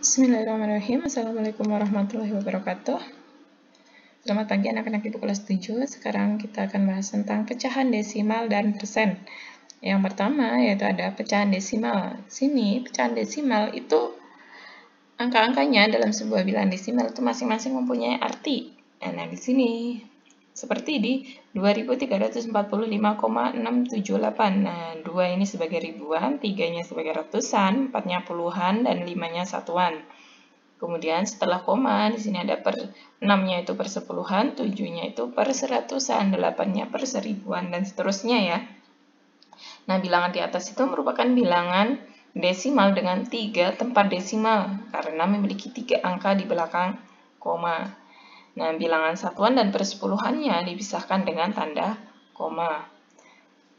Bismillahirrahmanirrahim. Assalamualaikum warahmatullahi wabarakatuh. Selamat pagi anak-anak ibu kelas 7. Sekarang kita akan bahas tentang pecahan desimal dan persen. Yang pertama yaitu ada pecahan desimal. Sini pecahan desimal itu angka-angkanya dalam sebuah bilangan desimal itu masing-masing mempunyai arti. Nah, di sini seperti di 2345,678. Nah, 2 ini sebagai ribuan, 3-nya sebagai ratusan, 4-nya puluhan, dan 5-nya satuan. Kemudian setelah koma, di sini ada per 6-nya itu per sepuluhan, 7-nya itu per seratusan, 8-nya per seribuan, dan seterusnya ya. Nah, bilangan di atas itu merupakan bilangan desimal dengan 3 tempat desimal, karena memiliki 3 angka di belakang koma. Nah, bilangan satuan dan persepuluhannya dipisahkan dengan tanda koma.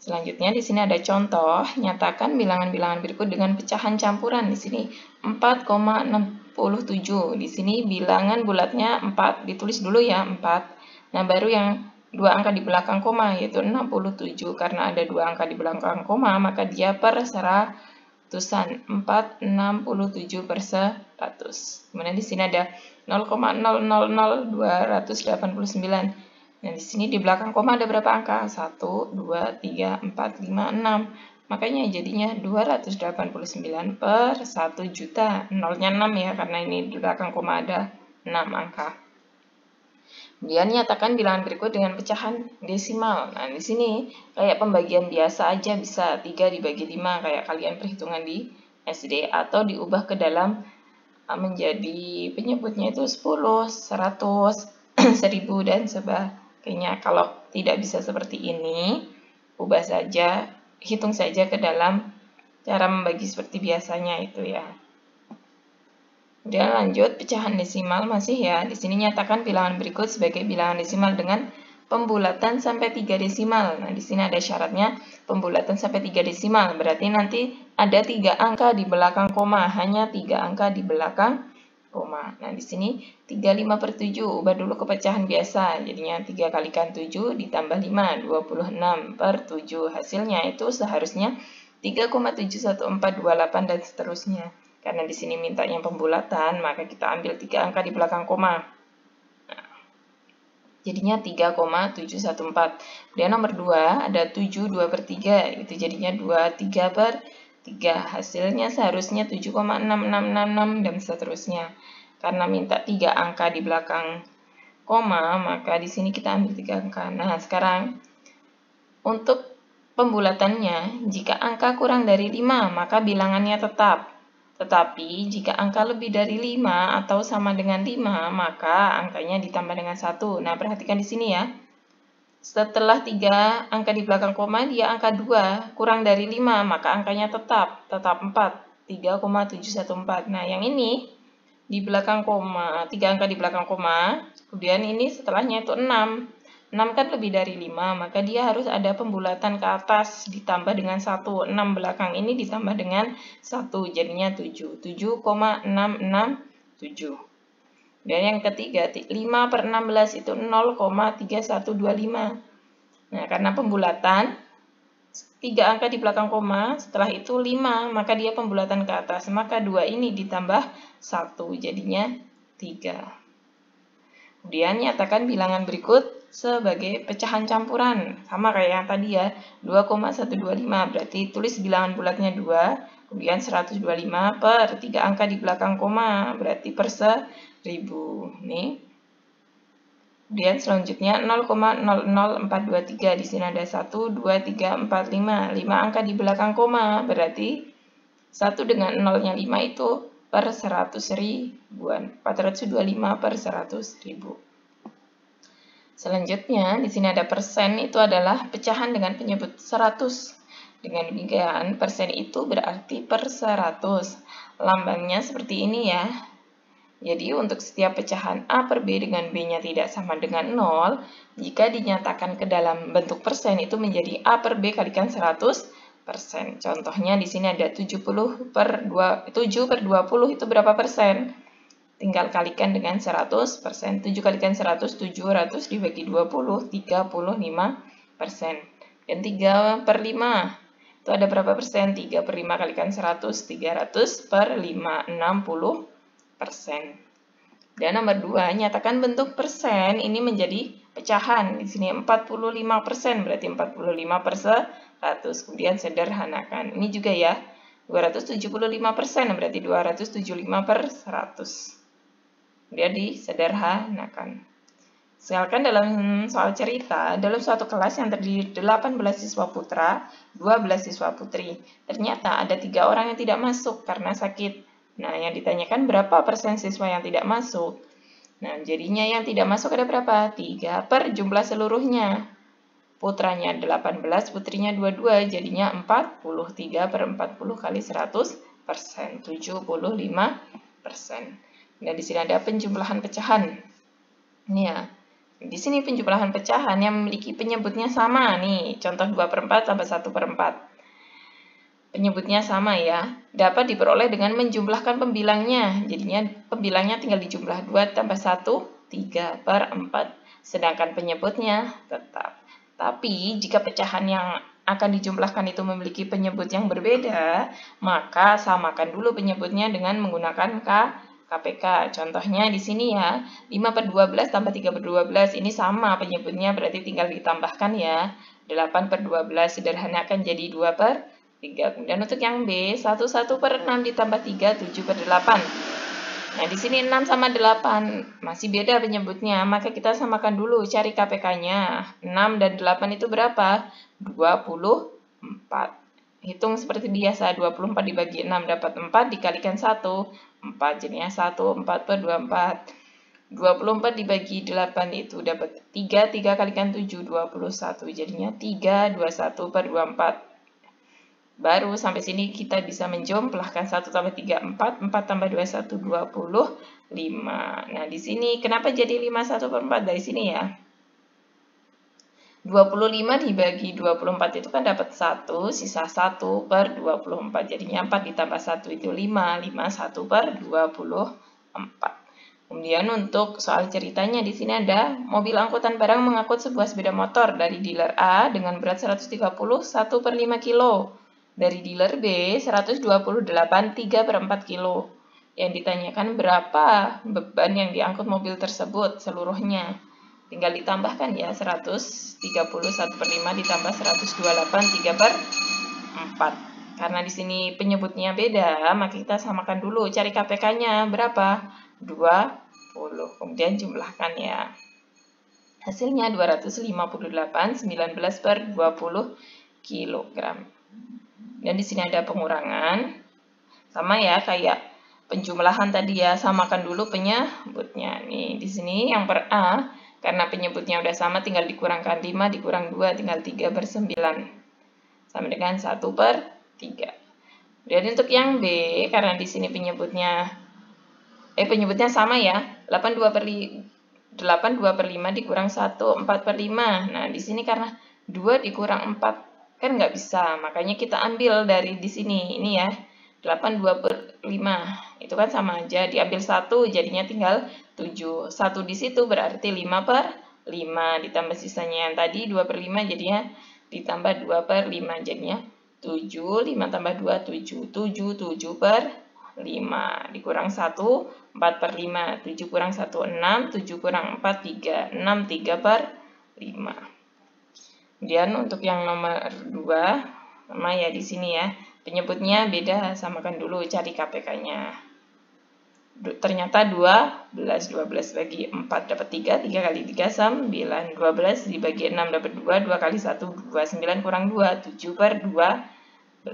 Selanjutnya di sini ada contoh, nyatakan bilangan-bilangan berikut dengan pecahan campuran. Di sini 4,67. Di sini bilangan bulatnya 4, ditulis dulu ya 4. Nah, baru yang 2 angka di belakang koma yaitu 67. Karena ada 2 angka di belakang koma, maka dia per seratusan, 467 per 100. Kemudian di sini ada 0,000289. Nah, di sini di belakang koma ada berapa angka? 1, 2, 3, 4, 5, 6. Makanya jadinya 289 per 1 juta. Nolnya 6 ya, karena ini di belakang koma ada 6 angka. Kemudian nyatakan bilangan berikut dengan pecahan desimal. Nah, di sini kayak pembagian biasa aja, bisa 3 dibagi 5 kayak kalian perhitungan di SD, atau diubah ke dalam menjadi penyebutnya itu 10, 100, 1000 dan sebagainya. Kalau tidak bisa seperti ini, ubah saja, hitung saja ke dalam cara membagi seperti biasanya itu ya. Kemudian lanjut pecahan desimal masih ya. Di sini nyatakan bilangan berikut sebagai bilangan desimal dengan pembulatan sampai 3 desimal. Nah, di sini ada syaratnya pembulatan sampai 3 desimal. Berarti nanti ada 3 angka di belakang koma, hanya 3 angka di belakang koma. Nah, di sini 35 per 7, ubah dulu ke pecahan biasa. Jadinya 3 kalikan 7 ditambah 5, 26 per 7. Hasilnya itu seharusnya 3,71428 dan seterusnya. Karena di sini mintanya pembulatan, maka kita ambil 3 angka di belakang koma. Nah, jadinya 3,714. Kemudian nomor 2 ada 7 2 per 3, itu jadinya 23 per 3. Hasilnya seharusnya 7,6666 dan seterusnya. Karena minta 3 angka di belakang koma, maka di sini kita ambil 3 angka. Nah, sekarang untuk pembulatannya, jika angka kurang dari 5, maka bilangannya tetap. Tetapi jika angka lebih dari 5 atau sama dengan 5, maka angkanya ditambah dengan 1. Nah, perhatikan di sini ya. Setelah 3 angka di belakang koma, dia angka 2. Kurang dari 5, maka angkanya tetap 4. 3,714. Nah, yang ini di belakang koma, 3 angka di belakang koma, kemudian ini setelahnya itu 6. 6 kan lebih dari 5, maka dia harus ada pembulatan ke atas ditambah dengan 1. 6 belakang ini ditambah dengan 1, jadinya 7. 7,667. Dan yang ketiga, 5 per 16 itu 0,3125. Nah, karena pembulatan 3 angka di belakang koma, setelah itu 5, maka dia pembulatan ke atas. Maka 2 ini ditambah 1, jadinya 3. Kemudian nyatakan bilangan berikut sebagai pecahan campuran. Sama kayak yang tadi ya, 2,125. Berarti tulis bilangan bulatnya 2, kemudian 125 per 3 angka di belakang koma, berarti per 1000. Nih. Kemudian selanjutnya 0,00423. Di sini ada 1, 2, 3, 4, 5. 5 angka di belakang koma, berarti 1 dengan 0-nya 5 itu per 100 ribuan. 425 per 100 ribu. Selanjutnya, di sini ada persen, itu adalah pecahan dengan penyebut 100. Dengan demikian, persen itu berarti per 100. Lambangnya seperti ini ya. Jadi, untuk setiap pecahan A per B dengan B-nya tidak sama dengan 0, jika dinyatakan ke dalam bentuk persen, itu menjadi A per B kalikan 100%. Contohnya di sini ada 7 per 20 itu berapa persen? Tinggal kalikan dengan 100%. 7 kalikan 100, 700 dibagi 20, 35%. Dan 3 per 5, itu ada berapa persen? 3 per 5 kalikan 100, 300 per 5, 60 persen. Dan nomor 2, nyatakan bentuk persen ini menjadi pecahan. Di sini 45%, berarti 45 per 100. Kemudian sederhanakan. Ini juga ya, 275%, berarti 275 per 100. Kemudian disederhanakan. Misalkan dalam soal cerita, dalam suatu kelas yang terdiri 18 siswa putra, 12 siswa putri. Ternyata ada 3 orang yang tidak masuk karena sakit. Nah, yang ditanyakan berapa persen siswa yang tidak masuk? Nah, jadinya yang tidak masuk ada berapa? 3 per jumlah seluruhnya. Putranya 18, putrinya 22, jadinya 40. 3 per 40 kali 100%, 75%. Nah, di sini ada penjumlahan pecahan. Ini ya. Di sini penjumlahan pecahan yang memiliki penyebutnya sama. Nih, contoh 2 per 4 tambah 1 per 4. Penyebutnya sama ya, dapat diperoleh dengan menjumlahkan pembilangnya. Jadinya pembilangnya tinggal dijumlah 2 tambah 1, 3 per 4. Sedangkan penyebutnya tetap. Tapi jika pecahan yang akan dijumlahkan itu memiliki penyebut yang berbeda, maka samakan dulu penyebutnya dengan menggunakan KPK. Contohnya di sini ya, 5 per 12 tambah 3 per 12. Ini sama penyebutnya, berarti tinggal ditambahkan ya. 8 per 12 sederhanakan jadi 2 per 3. Kemudian untuk yang B, 1 per 6 ditambah 3, 7 per 8. Nah, di sini 6 sama 8. Masih beda penyebutnya, maka kita samakan dulu, cari KPK-nya. 6 dan 8 itu berapa? 24. Hitung seperti biasa, 24 dibagi 6 dapat 4, dikalikan 1. 4, jadinya 1, 4 per 24. 24 dibagi 8 itu dapat 3, 3 kalikan 7, 21. Jadinya 3, 21 per 24. Baru sampai sini kita bisa menjumlahkan 1 tambah 3, 4, 4 tambah 2, 1, 25. Nah, di sini kenapa jadi 5, 1 per 4? Dari sini ya. 25 dibagi 24 itu kan dapat 1, sisa 1 per 24. Jadinya 4 ditambah 1 itu 5, 5, 1 per 24. Kemudian untuk soal ceritanya di sini ada mobil angkutan barang mengangkut sebuah sepeda motor dari dealer A dengan berat 130, 1 per 5 kilo. Dari dealer B, 128, 3 per 4 kilo. Yang ditanyakan berapa beban yang diangkut mobil tersebut seluruhnya. Tinggal ditambahkan ya, 130, 1 per 5 ditambah 128, 3 per 4. Karena di sini penyebutnya beda, maka kita samakan dulu. Cari KPK-nya berapa? 20. Kemudian jumlahkan ya. Hasilnya 258, 19 per 20 kilogram. Dan di sini ada pengurangan. Sama ya kayak penjumlahan tadi ya, samakan dulu penyebutnya. Nih, di sini yang per A, karena penyebutnya udah sama tinggal dikurangkan 5 dikurang 2 tinggal 3 per 9. Sama dengan 1 per 3. Dan untuk yang B, karena di sini penyebutnya sama ya. 8 2 per 5 dikurang 1, 4 per 5. Nah, di sini karena 2 dikurang 4 kan nggak bisa, makanya kita ambil dari di sini, ini ya, 8 2 per 5, itu kan sama aja, diambil 1, jadinya tinggal 7, 1 di situ berarti 5 per 5, ditambah sisanya yang tadi 2 per 5, jadinya ditambah 2 per 5, jadinya 7, 5 tambah 2, 7, 7, 7 per 5, dikurang 1, 4 per 5, 7 kurang 1, 6, 7 kurang 4, 3, 6, 3 per 5. Kemudian untuk yang nomor 2, sama ya di sini ya, penyebutnya beda, samakan dulu, cari KPK-nya. Ternyata 12 bagi 4 dapat 3, 3 kali 3 9, 12 dibagi 6 dapat 2, 2 kali 1, 29 kurang 2, 7 per 12.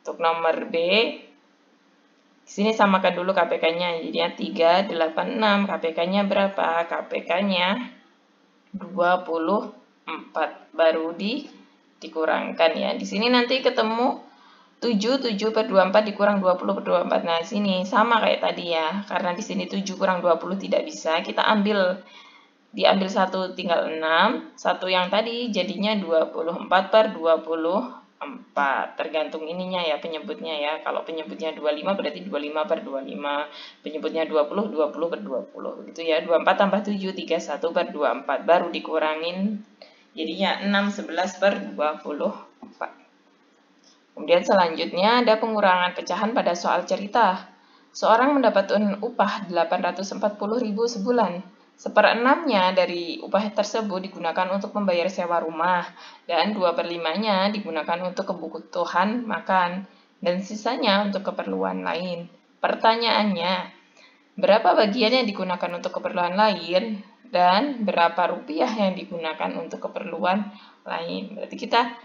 Untuk nomor B, di sini samakan dulu KPK-nya, jadinya 3, 8, 6, KPK-nya berapa? KPK-nya 20. 4 baru dikurangkan ya. Di sini nanti ketemu 7 per 24 dikurang 20 per 24. Nah, sini sama kayak tadi ya. Karena di sini 7 kurang 20 tidak bisa. Kita diambil 1 tinggal 6. 1 yang tadi jadinya 24 per 24. Tergantung ininya ya, penyebutnya ya. Kalau penyebutnya 25 berarti 25 per 25. Penyebutnya 20, 20 per 20. Gitu ya. 24 tambah 7, 31 per 24. Baru dikurangin. Jadinya 6, 11 per 24. Kemudian selanjutnya ada pengurangan pecahan pada soal cerita. Seorang mendapat upah 840.000 sebulan. 1/6-nya dari upah tersebut digunakan untuk membayar sewa rumah, dan 2/5-nya digunakan untuk kebutuhan makan, dan sisanya untuk keperluan lain. Pertanyaannya, berapa bagian yang digunakan untuk keperluan lain, dan berapa rupiah yang digunakan untuk keperluan lain? Berarti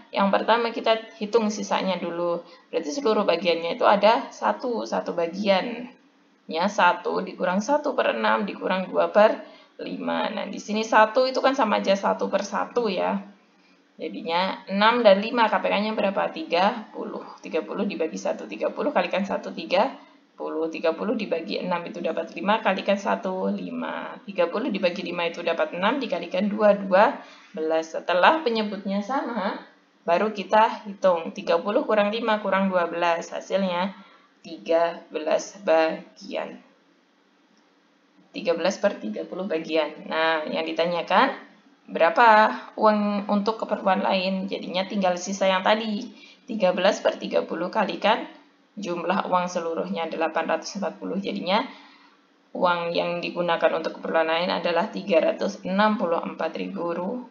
yang pertama kita hitung sisanya dulu. Berarti seluruh bagiannya itu ada satu bagian. Ya, 1 dikurang 1/6 dikurang 2/5. Nah, di sini 1 itu kan sama aja 1/1 ya. Jadinya 6 dan 5 KPK-nya berapa? 30. 30 dibagi 1, 30 kalikan 1, 30. 30 dibagi 6 itu dapat 5, kalikan 1, 5. 30 dibagi 5 itu dapat 6, dikalikan 2, 12. Setelah penyebutnya sama, baru kita hitung. 30 kurang 5 kurang 12. Hasilnya 13 bagian. 13/30 bagian. Nah, yang ditanyakan, berapa uang untuk keperluan lain? Jadinya tinggal sisa yang tadi. 13/30 kalikan jumlah uang seluruhnya 840. Jadinya uang yang digunakan untuk keperluan lain adalah Rp364.000.